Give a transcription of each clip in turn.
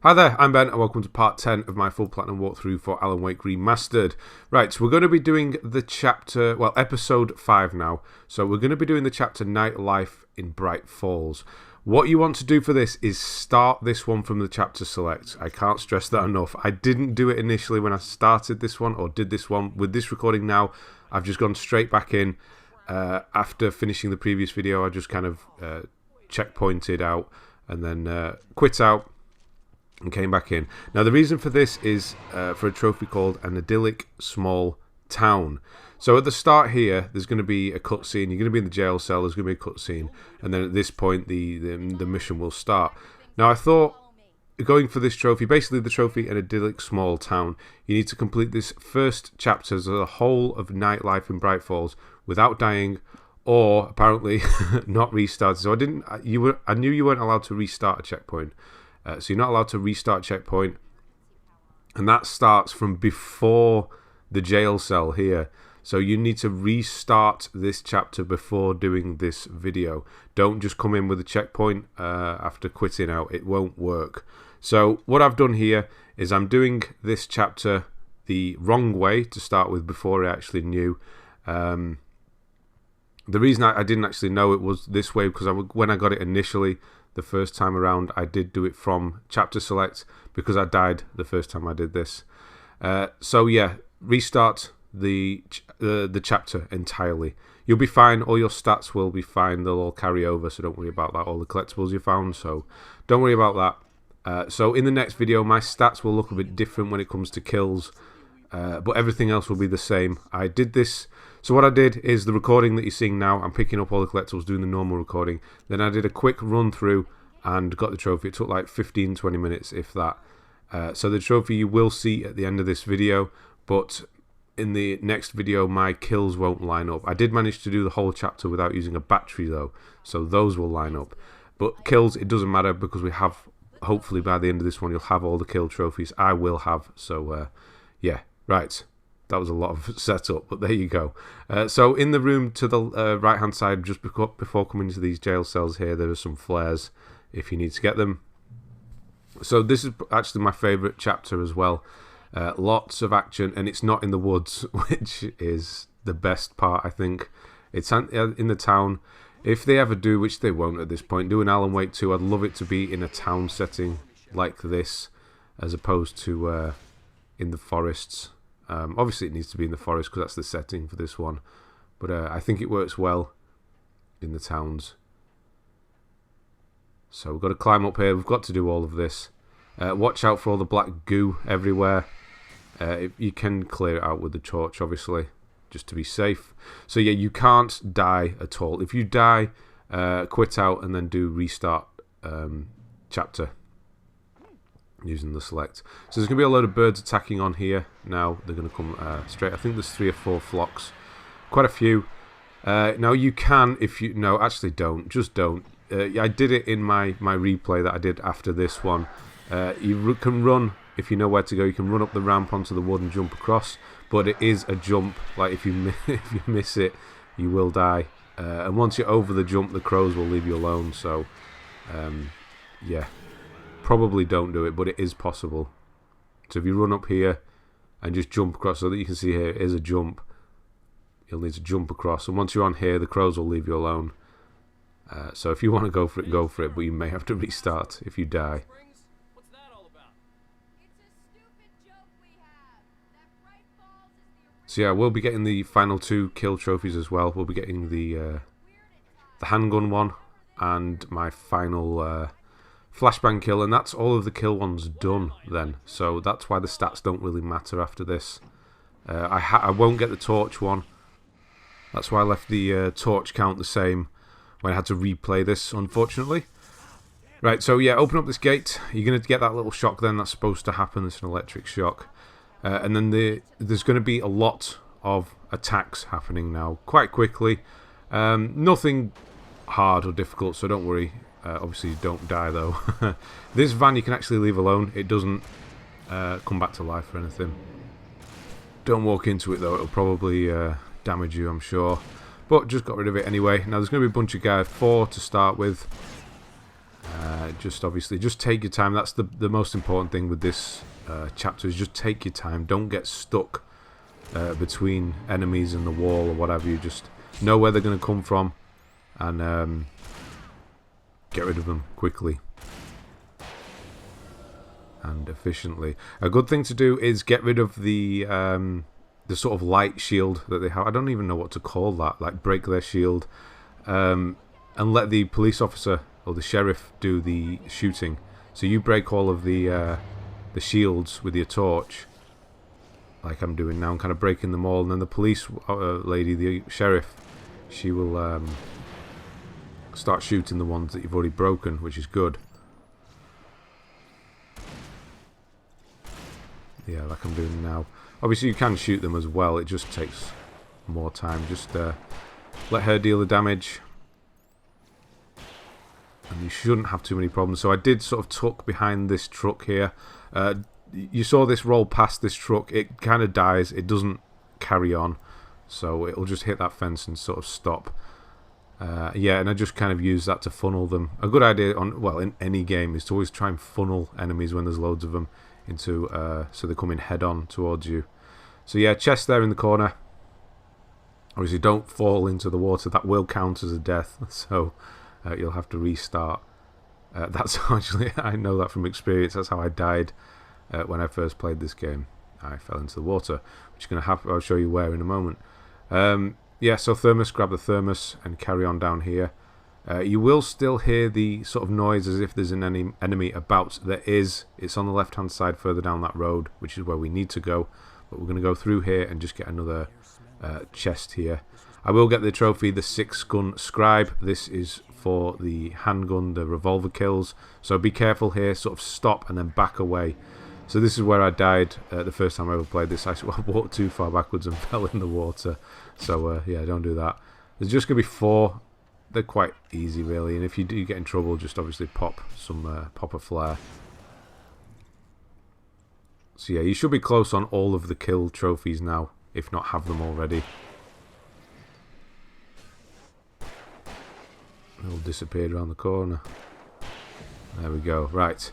Hi there, I'm Ben and welcome to part 10 of my full platinum walkthrough for Alan Wake Remastered. Right, so we're going to be doing the chapter, well, episode 5 now. So we're going to be doing the chapter Nightlife in Bright Falls. What you want to do for this is start this one from the chapter select. I can't stress that enough. I didn't do it initially when I started this one, or did this one. With this recording now, I've just gone straight back in. After finishing the previous video, I just kind of checkpointed out and then quit out and came back in. Now the reason for this is for a trophy called an Idyllic Small Town. So at the start here, there's going to be a cutscene. You're going to be in the jail cell. There's going to be a cutscene, and then at this point, the mission will start. Now I thought, going for this trophy, basically the trophy, an Idyllic Small Town, you need to complete this first chapter as a whole of Nightlife in Bright Falls without dying, or apparently not restarted. So I knew you weren't allowed to restart a checkpoint. So you're not allowed to restart checkpoint, and that starts from before the jail cell here. So you need to restart this chapter before doing this video. Don't just come in with a checkpoint after quitting out. It won't work. So what I've done here is I'm doing this chapter the wrong way to start with before I actually knew. The reason I didn't actually know it was this way because when I got it initially, the first time around, I did do it from chapter select because I died the first time I did this. So yeah, restart the chapter entirely. You'll be fine. All your stats will be fine. They'll all carry over, so don't worry about that. All the collectibles you found, so don't worry about that. So in the next video, my stats will look a bit different when it comes to kills, but everything else will be the same. I did this. So what I did is the recording that you're seeing now, I'm picking up all the collectibles, doing the normal recording. Then I did a quick run through and got the trophy. It took like 15-20 minutes, if that. So the trophy you will see at the end of this video, but in the next video my kills won't line up. I did manage to do the whole chapter without using a battery though, so those will line up. But kills, it doesn't matter because we have, hopefully by the end of this one, you'll have all the kill trophies. I will have, so yeah, right. That was a lot of setup, but there you go. So in the room to the right-hand side, just before coming into these jail cells here, there are some flares if you need to get them. So this is actually my favourite chapter as well. Lots of action, and it's not in the woods, which is the best part, I think. It's in the town. If they ever do, which they won't at this point, do an Alan Wake 2, I'd love it to be in a town setting like this, as opposed to in the forests. Obviously it needs to be in the forest because that's the setting for this one, but I think it works well in the towns. So we've got to climb up here. We've got to do all of this. Watch out for all the black goo everywhere. You can clear it out with the torch, obviously, just to be safe. So yeah, you can't die at all. If you die, quit out and then do restart chapter using the select. So there's going to be a load of birds attacking on here now. They're going to come straight. I think there's 3 or 4 flocks. Quite a few. Now you can, if you... No, actually don't. Just don't. I did it in my replay that I did after this one. You can run, if you know where to go, you can run up the ramp onto the wood and jump across. But it is a jump. Like if you miss it, you will die. And once you're over the jump, the crows will leave you alone. So, yeah. Probably don't do it, but it is possible. So if you run up here and just jump across, so that you can see here is a jump, you'll need to jump across, and once you're on here the crows will leave you alone. So if you want to go for it, but you may have to restart if you die. So yeah, we'll be getting the final 2 kill trophies as well. We'll be getting the handgun one and my final flashbang kill, and that's all of the kill ones done then. So that's why the stats don't really matter after this. I won't get the torch one. That's why I left the torch count the same when I had to replay this, unfortunately. Right, so yeah, open up this gate. You're going to get that little shock then. That's supposed to happen. It's an electric shock. And then there's going to be a lot of attacks happening now quite quickly. Nothing hard or difficult, so don't worry. Obviously, don't die though. This van you can actually leave alone. It doesn't come back to life or anything. Don't walk into it though. It'll probably damage you, I'm sure. But just got rid of it anyway. Now there's going to be a bunch of guys, 4 to start with. Just obviously, just take your time. That's the most important thing with this chapter, is just take your time. Don't get stuck between enemies and the wall or whatever. You just know where they're going to come from and get rid of them quickly and efficiently. A good thing to do is get rid of the sort of light shield that they have. I don't even know what to call that. Like, break their shield and let the police officer or the sheriff do the shooting. So you break all of the shields with your torch, like I'm doing now. I'm kind of breaking them all, and then the police lady, the sheriff, she will start shooting the ones that you've already broken, which is good. Yeah, like I'm doing now. Obviously you can shoot them as well, it just takes more time. Just let her deal the damage, and you shouldn't have too many problems. So I did sort of tuck behind this truck here. You saw this roll past this truck. It kind of dies. It doesn't carry on. So it'll just hit that fence and sort of stop. Yeah, and I just kind of use that to funnel them. A good idea in any game is to always try and funnel enemies when there's loads of them into so they're coming head on towards you. So yeah, chest there in the corner. Obviously don't fall into the water. That will count as a death. So you'll have to restart. That's actually, I know that from experience. That's how I died when I first played this game. I fell into the water, which is going to happen. I'll show you where in a moment. Yeah, so Thermos, grab the Thermos and carry on down here. You will still hear the sort of noise as if there's an enemy about. There is. It's on the left-hand side further down that road, which is where we need to go. But we're going to go through here and just get another chest here. I will get the trophy, the Six-Gun Scribe. This is for the handgun, the revolver kills. So be careful here. Sort of stop and then back away. So this is where I died the first time I ever played this. I walked too far backwards and fell in the water. So yeah, don't do that. There's just going to be 4. They're quite easy, really. And if you do get in trouble, just obviously pop a flare. So yeah, you should be close on all of the kill trophies now, if not have them already. They'll disappear around the corner. There we go. Right.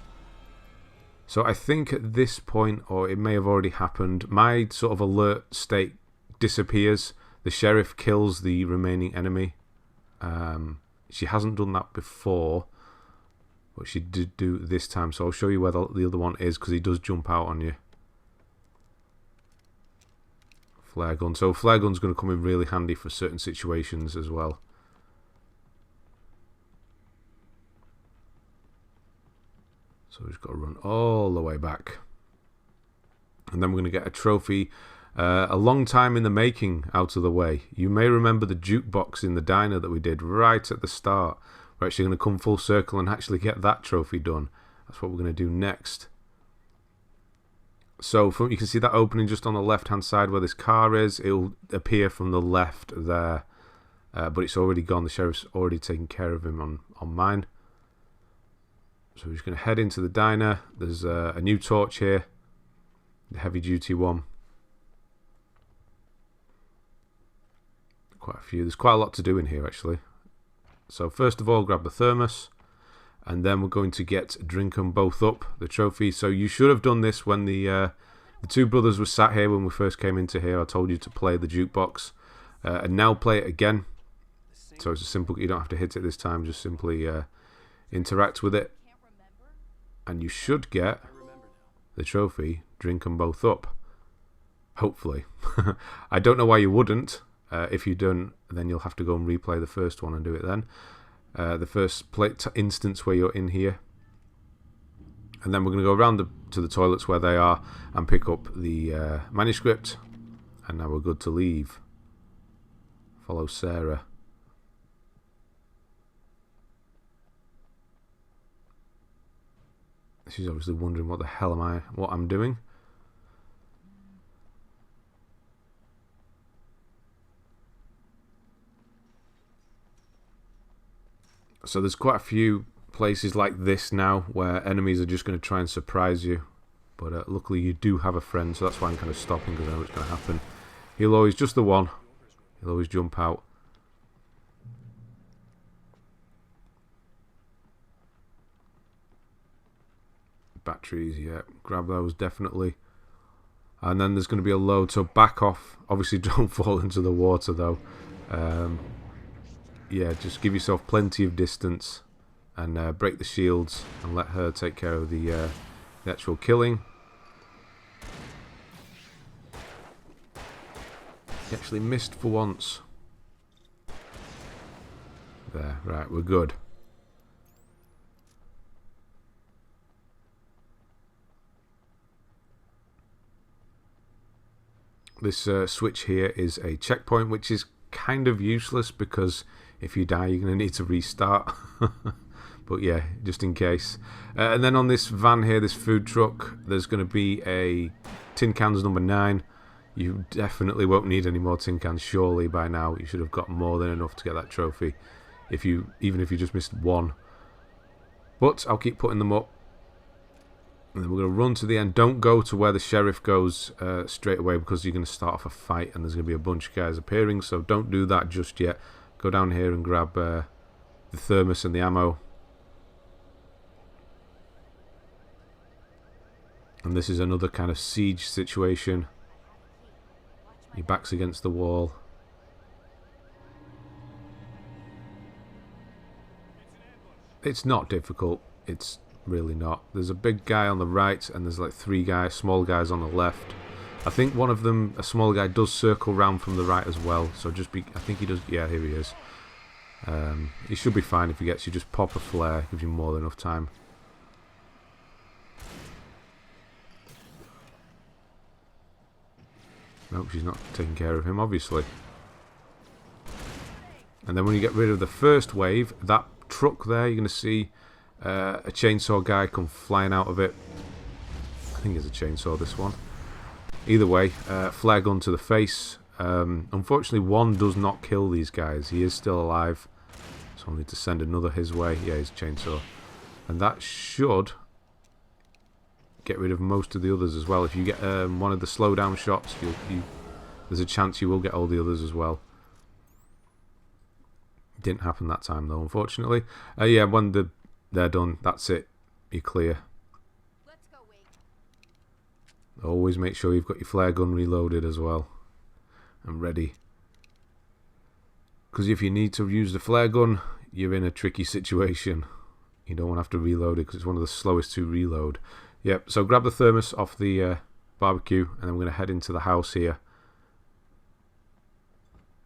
So I think at this point, or it may have already happened, my sort of alert state disappears. The sheriff kills the remaining enemy. She hasn't done that before, but she did do it this time. So I'll show you where the other one is, because he does jump out on you. Flare gun. So flare gun's going to come in really handy for certain situations as well. So we've just got to run all the way back. And then we're going to get a trophy. A long time in the making out of the way. You may remember the jukebox in the diner that we did right at the start. We're actually going to come full circle and actually get that trophy done. That's what we're going to do next. So you can see that opening just on the left hand side where this car is. It will appear from the left there. But it's already gone. The sheriff's already taken care of him on mine. So we're just going to head into the diner. There's a new torch here. The heavy duty one. Quite a few. There's quite a lot to do in here actually. So first of all, grab the Thermos. And then we're going to drink them both up, the trophy. So you should have done this when the 2 brothers were sat here when we first came into here. I told you to play the jukebox. And now play it again. So it's a simple, you don't have to hit it this time. Just simply interact with it. And you should get the trophy, drink them both up. Hopefully. I don't know why you wouldn't. If you don't, then you'll have to go and replay the first one and do it then. The first instance where you're in here. And then we're going to go around to the toilets where they are and pick up the manuscript. And now we're good to leave. Follow Sarah. She's obviously wondering what the hell what I'm doing. So there's quite a few places like this now where enemies are just going to try and surprise you. But luckily you do have a friend, so that's why I'm kind of stopping, because I know what's going to happen. He'll always, just the one, he'll always jump out. batteries, yeah. Grab those, definitely. And then there's going to be a load, so back off. Obviously, don't fall into the water, though. Yeah, just give yourself plenty of distance and break the shields and let her take care of the actual killing. He actually missed for once. There, right, we're good. This switch here is a checkpoint, which is kind of useless because if you die, you're going to need to restart. But yeah, just in case. And then on this van here, this food truck, there's going to be a tin cans number 9. You definitely won't need any more tin cans, surely, by now. You should have got more than enough to get that trophy, even if you just missed one. But I'll keep putting them up. And then we're going to run to the end. Don't go to where the sheriff goes straight away, because you're going to start off a fight and there's going to be a bunch of guys appearing. So don't do that just yet. Go down here and grab the thermos and the ammo. And this is another kind of siege situation. Your back's against the wall. It's not difficult. It's really not. There's a big guy on the right and there's like 3 small guys on the left. I think one of them, a small guy, does circle round from the right as well. So just be, I think he does, yeah, here he is. He should be fine if he gets you. Just pop a flare, gives you more than enough time. Nope, she's not taking care of him, obviously. And then when you get rid of the first wave, that truck there, you're going to see a chainsaw guy come flying out of it. I think it's a chainsaw, this one. Either way, flare gun to the face. Unfortunately, one does not kill these guys. He is still alive. So I'll need to send another his way. Yeah, he's a chainsaw. And that should get rid of most of the others as well. If you get one of the slowdown shots, there's a chance you will get all the others as well. Didn't happen that time though, unfortunately. Yeah, when they're done, that's it. You're clear. Let's go, Wake. Always make sure you've got your flare gun reloaded as well and ready. Because if you need to use the flare gun, you're in a tricky situation. You don't want to have to reload it because it's one of the slowest to reload. Yep, so grab the thermos off the barbecue and then we're going to head into the house here.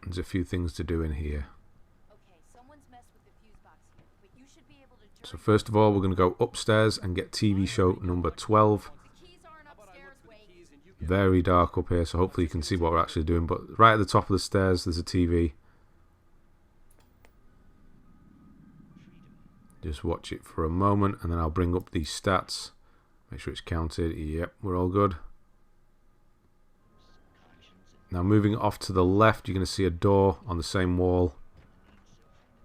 There's a few things to do in here. Okay, someone's messed with the fuse box here, but you should be able to. So first of all, we're going to go upstairs and get TV show number 12. The keys aren't upstairs, Wake. Very dark up here, so hopefully you can see what we're actually doing. But right at the top of the stairs, there's a TV. Just watch it for a moment and then I'll bring up these stats. Make sure it's counted. Yep, we're all good. Now moving off to the left, you're going to see a door on the same wall.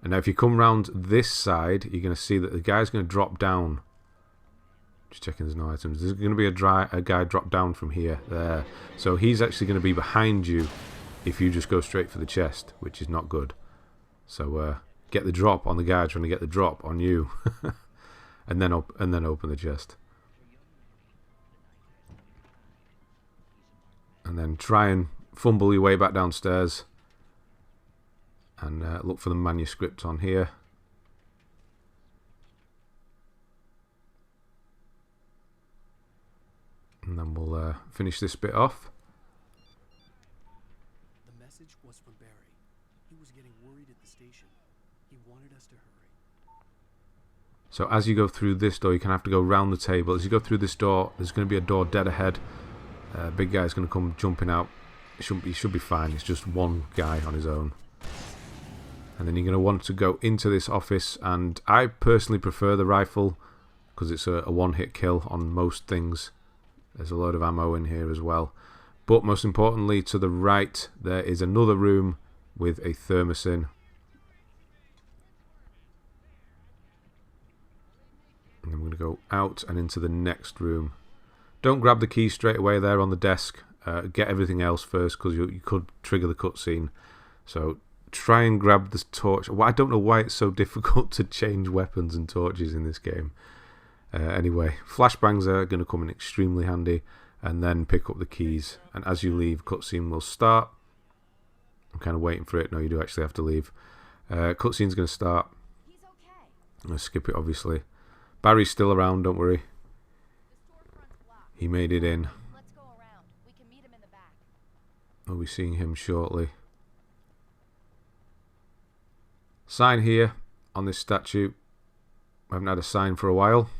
And now if you come round this side, you're going to see that the guy's going to drop down. Just checking there's no items. There's going to be a guy drop down from here. There. So he's actually going to be behind you if you just go straight for the chest, which is not good. So get the drop on the guy trying to get the drop on you. and then open the chest. And then try and fumble your way back downstairs and look for the manuscript on here. And then we'll finish this bit off. The message was from Barry. He was getting worried at the station. He wanted us to hurry. So as you go through this door, you can have to go round the table. As you go through this door, there's going to be a door dead ahead. Big guy's going to come jumping out. He should be fine. It's just one guy on his own. And then you're going to want to go into this office. And I personally prefer the rifle because it's a one-hit kill on most things. There's a load of ammo in here as well. But most importantly, to the right, there is another room with a thermos in. And then we're going to go out and into the next room. Don't grab the key straight away there on the desk. Get everything else first because you could trigger the cutscene. So try and grab this torch. Well, I don't know why it's so difficult to change weapons and torches in this game. Anyway, flashbangs are going to come in extremely handy, and then pick up the keys. And as you leave, cutscene will start. I'm kind of waiting for it. No, you do actually have to leave. Cutscene's going to start. He's okay. I'm going to skip it, obviously. Barry's still around, don't worry. The storefront's blocked. He made it in. Let's go around. We can meet him in the back. We'll be seeing him shortly. Sign here on this statue. I haven't had a sign for a while.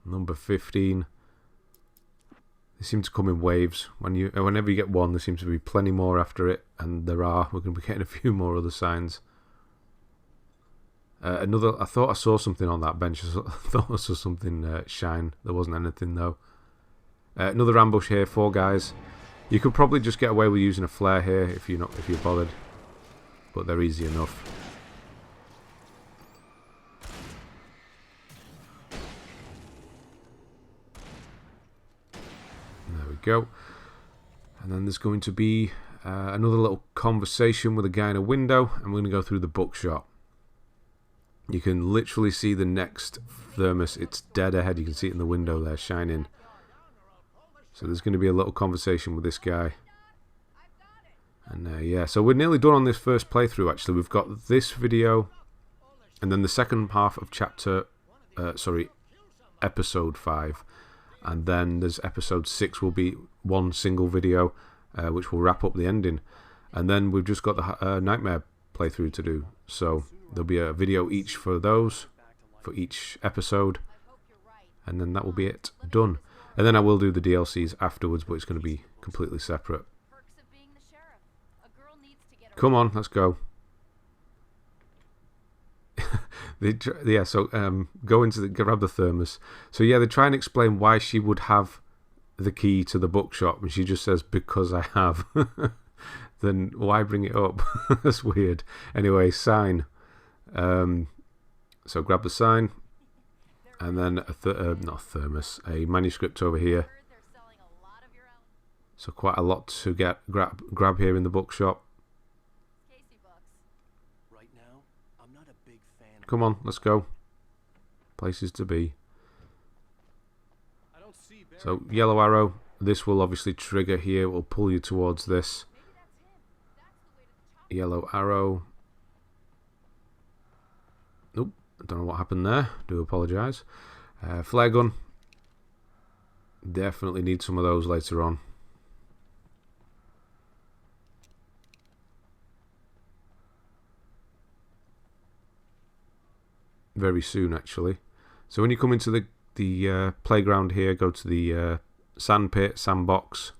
Number 15. They seem to come in waves. Whenever you get one, there seems to be plenty more after it, and there are. We're going to be getting a few more other signs. I thought I saw something on that bench. I thought I saw something shine. There wasn't anything though. Another ambush here. 4 guys. You could probably just get away with using a flare here if you're bothered, but they're easy enough. There we go. And then there's going to be another little conversation with a guy in a window, and we're going to go through the bookshop. You can literally see the next Thermos. It's dead ahead. You can see it in the window there, shining. So there's going to be a little conversation with this guy. And yeah, so we're nearly done on this first playthrough, actually. We've got this video, and then the second half of episode 5. And then there's episode 6 will be one single video, which will wrap up the ending. And then we've just got the Nightmare playthrough to do. So there'll be a video each for those, for each episode. And then that will be it. Done. And then I will do the DLCs afterwards, but it's going to be completely separate. Perks of being the sheriff. A girl needs to get Come on, let's go. Go into grab the Thermos. So yeah, they try and explain why she would have the key to the bookshop, and she just says, because I have. Then why bring it up? That's weird. Anyway, sign. So grab the sign, and then not a Thermos, a manuscript over here. They're selling a lot of your own So quite a lot to grab here in the bookshop. Casey books. Right now, I'm not a big fan of Come on, let's go. Places to be. I don't see Barry. So yellow arrow. This will obviously trigger here. It will pull you towards this. Maybe that's him. That's the way to the chopper. Yellow arrow. Nope, I don't know what happened there. Do apologise. Flare gun. Definitely need some of those later on. Very soon, actually. So when you come into the playground here, go to the sand pit, sandbox.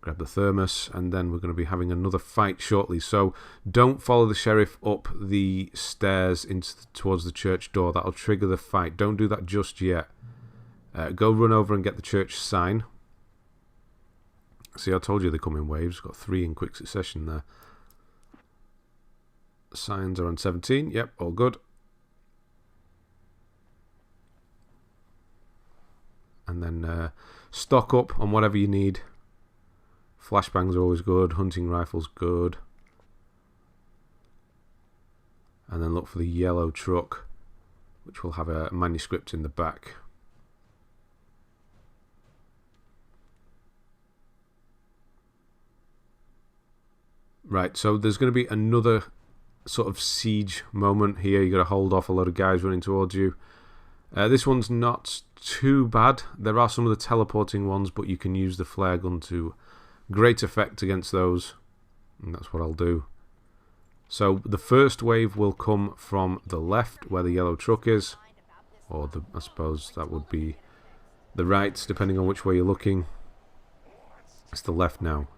Grab the Thermos, and then we're going to be having another fight shortly. So don't follow the sheriff up the stairs towards the church door. That'll trigger the fight. Don't do that just yet. Go run over and get the church sign. See, I told you they come in waves. Got 3 in quick succession there. Signs are on 17. Yep, all good. And then stock up on whatever you need. Flashbangs are always good. Hunting rifles good. And then look for the yellow truck, which will have a manuscript in the back. Right, so there's going to be another sort of siege moment here. You've got to hold off a lot of guys running towards you. This one's not too bad. There are some of the teleporting ones, but you can use the flare gun to great effect against those, and that's what I'll do. So the first wave will come from the left, where the yellow truck is, or I suppose that would be the right, depending on which way you're looking. It's the left now.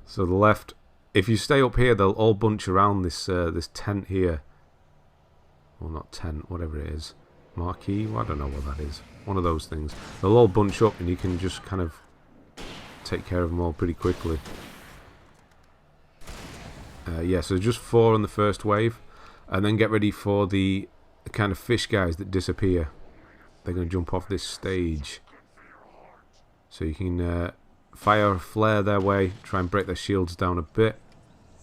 So the left. If you stay up here, they'll all bunch around this this tent here. Well, not tent, whatever it is. Marquee? Well, I don't know what that is. One of those things. They'll all bunch up, and you can just kind of take care of them all pretty quickly. Yeah, so just 4 on the first wave, and then get ready for the kind of fish guys that disappear. They're going to jump off this stage. So you can fire a flare their way, try and break their shields down a bit.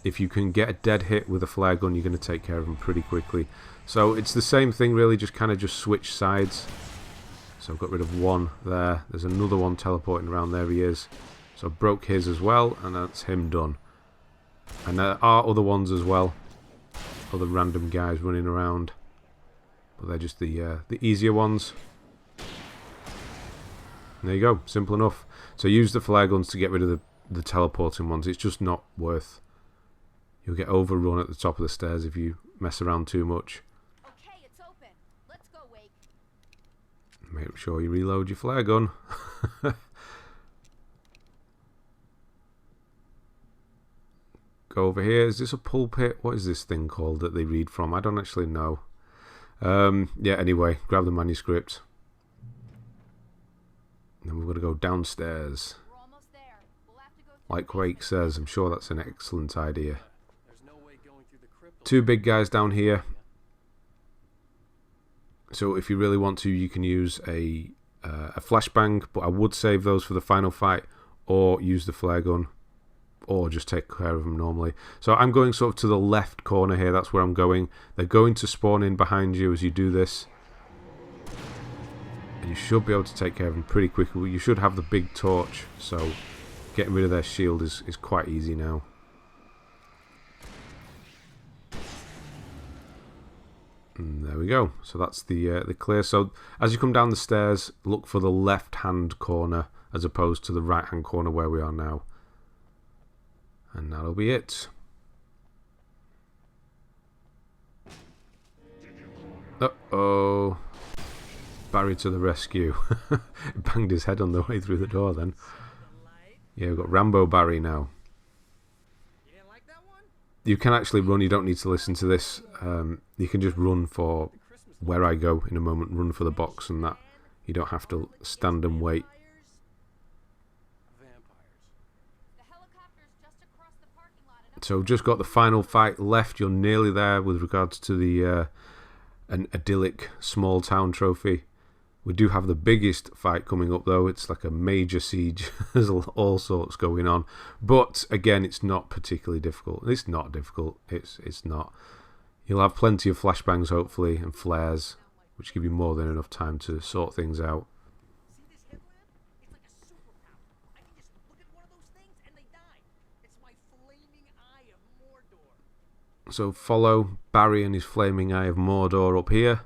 if you can get a dead hit with a flare gun, you're going to take care of them pretty quickly. So it's the same thing really, just kind of just switch sides. So I've got rid of one there. There's another one teleporting around. There he is. So I broke his as well, and that's him done. And there are other ones as well. Other random guys running around. But they're just the easier ones. And there you go. Simple enough. So use the flare guns to get rid of the teleporting ones. It's just not worth. You'll get overrun at the top of the stairs if you mess around too much. Okay, it's open. Let's go, Wake. Make sure you reload your flare gun. Go over here. Is this a pulpit? What is this thing called that they read from? I don't actually know. Yeah, anyway, grab the manuscript. And then we've got to go downstairs. We're almost there. We'll have to go Like Wake says, I'm sure that's an excellent idea. There's no way going through the crypt. Two big guys down here. So if you really want to, you can use a flashbang, but I would save those for the final fight, or use the flare gun, or just take care of them normally. So I'm going sort of to the left corner here. That's where I'm going. They're going to spawn in behind you as you do this. And you should be able to take care of them pretty quickly. You should have the big torch, so getting rid of their shield is quite easy now. And there we go. So that's the clear. So as you come down the stairs, look for the left-hand corner as opposed to the right-hand corner where we are now. And that'll be it. Uh-oh. Barry to the rescue. Banged his head on the way through the door then. Yeah, we've got Rambo Barry now. You can actually run, you don't need to listen to this. You can just run for where I go in a moment, run for the box and that. You don't have to stand and wait. So just got the final fight left. You're nearly there with regards to the an Idyllic Small Town trophy. We do have the biggest fight coming up though. It's like a major siege. There's all sorts going on. But again, it's not particularly difficult. It's not difficult. It's not. You'll have plenty of flashbangs hopefully and flares, which give you more than enough time to sort things out. See this headlamp? It's like a superpower. I can just look at one of those things and they die. It's my flaming eye of Mordor. So follow Barry and his flaming eye of Mordor up here.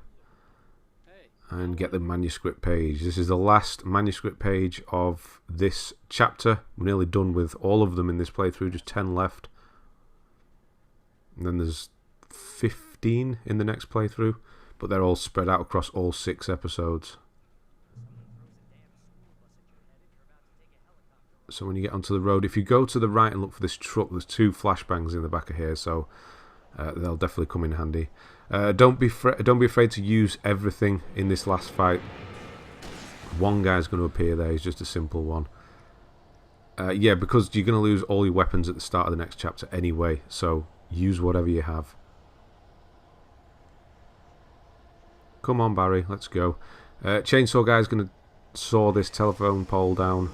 And get the manuscript page. This is the last manuscript page of this chapter. We're nearly done with all of them in this playthrough, just 10 left. And then there's 15 in the next playthrough, but they're all spread out across all 6 episodes. So when you get onto the road, if you go to the right and look for this truck, there's 2 flashbangs in the back of here, so they'll definitely come in handy. Don't be afraid to use everything in this last fight. One guy's going to appear there. He's just a simple one. Yeah, because you're going to lose all your weapons at the start of the next chapter anyway. So use whatever you have. Come on, Barry. Let's go. Chainsaw guy's going to saw this telephone pole down.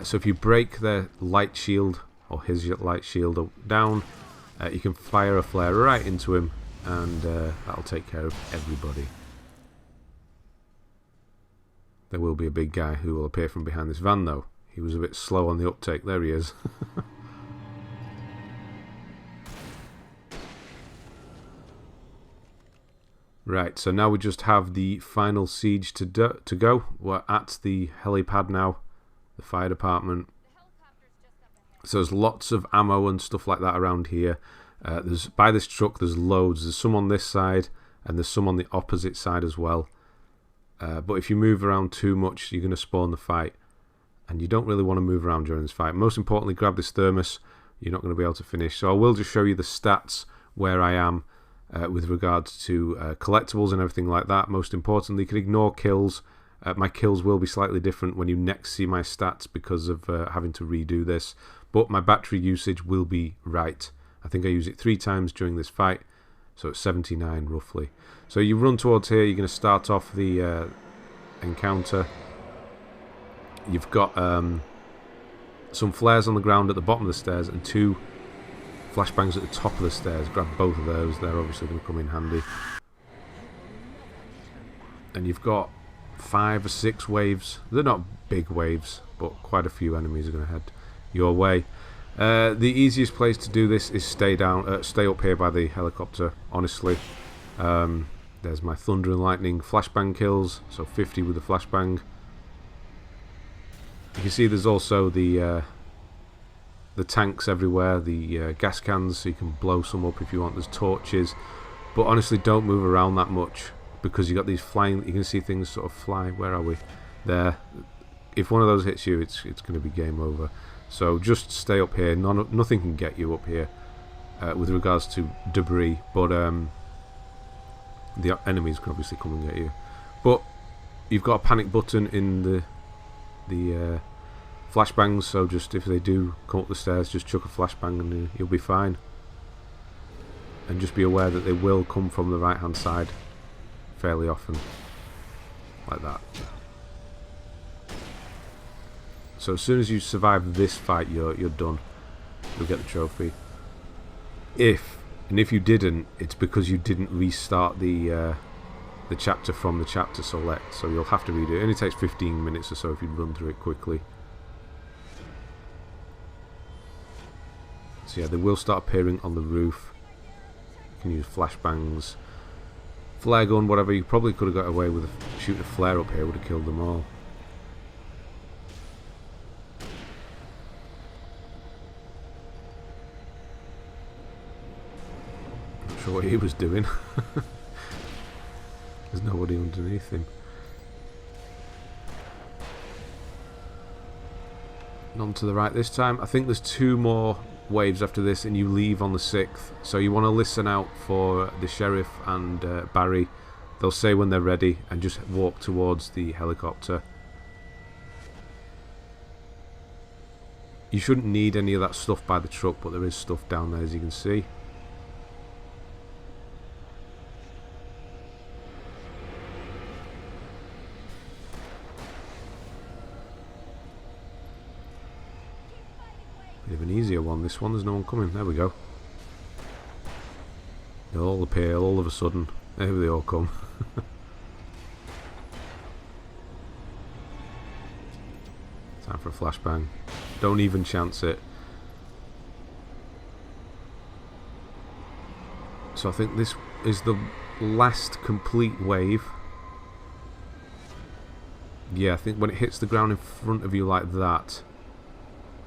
So if you break their light shield, or his light shield down, you can fire a flare right into him, and that'll take care of everybody. There will be a big guy who will appear from behind this van though. He was a bit slow on the uptake. There he is. Right, so now we just have the final siege to go. We're at the helipad now, the fire department. So there's lots of ammo and stuff like that around here. There's by this truck there's loads. There's some on this side and there's some on the opposite side as well. But if you move around too much, you're going to spawn the fight. And you don't really want to move around during this fight. Most importantly, grab this thermos. You're not going to be able to finish. So I will just show you the stats where I am with regards to collectibles and everything like that. Most importantly, you can ignore kills. My kills will be slightly different when you next see my stats because of having to redo this. But my battery usage will be right. I think I use it 3 times during this fight. So it's 79 roughly. So you run towards here. You're going to start off the encounter. You've got some flares on the ground at the bottom of the stairs and 2 flashbangs at the top of the stairs. Grab both of those, they're obviously going to come in handy. And you've got 5 or 6 waves. They're not big waves, but quite a few enemies are going to head your way. The easiest place to do this is stay up here by the helicopter, honestly. There's my thunder and lightning flashbang kills, so 50 with the flashbang. You can see there's also the tanks everywhere, the gas cans, so you can blow some up if you want. There's torches, but honestly don't move around that much because you got these flying. You can see things sort of fly. Where are we? There. If one of those hits you, it's going to be game over. So just stay up here. Nothing can get you up here with regards to debris, but the enemies can obviously come and get you. But you've got a panic button in the flashbangs, so just if they do come up the stairs, just chuck a flashbang and you'll be fine. And just be aware that they will come from the right hand side fairly often, like that. So as soon as you survive this fight, you're done. You'll get the trophy. If you didn't, it's because you didn't restart the chapter from the chapter select. So you'll have to redo it. It only takes 15 minutes or so if you run through it quickly. So yeah, they will start appearing on the roof. You can use flashbangs, flare gun, whatever. You probably could have got away with shooting a flare up here. Would have killed them all. What he was doing. There's nobody underneath him. None to the right this time. I think there's 2 more waves after this and you leave on the 6th, so you want to listen out for the sheriff and Barry. They'll say when they're ready and just walk towards the helicopter. You shouldn't need any of that stuff by the truck, but there is stuff down there, as you can see. Bit of an easier one, this one. There's no one coming. There we go. They'll all appear all of a sudden. There they all come. Time for a flashbang. Don't even chance it. So I think this is the last complete wave. Yeah, I think when it hits the ground in front of you like that,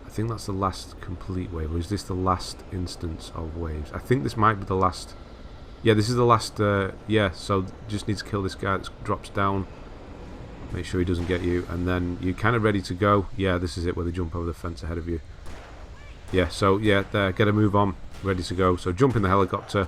I think that's the last complete wave. Or is this the last instance of waves? I think this might be the last. Yeah, this is the last. Yeah, so just need to kill this guy that drops down. Make sure he doesn't get you, and then you're kind of ready to go. Yeah, this is it, where they jump over the fence ahead of you. Yeah, so yeah, there, get a move on, ready to go. So jump in the helicopter.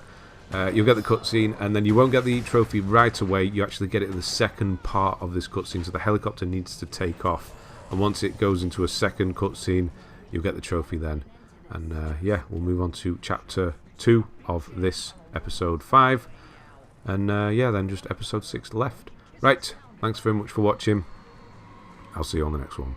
You'll get the cutscene, and then you won't get the trophy right away. You actually get it in the second part of this cutscene. So the helicopter needs to take off, and once it goes into a second cutscene, you'll get the trophy then. And yeah, we'll move on to chapter 2 of this episode 5, and yeah, then just episode 6 left. Right, thanks very much for watching. I'll see you on the next one.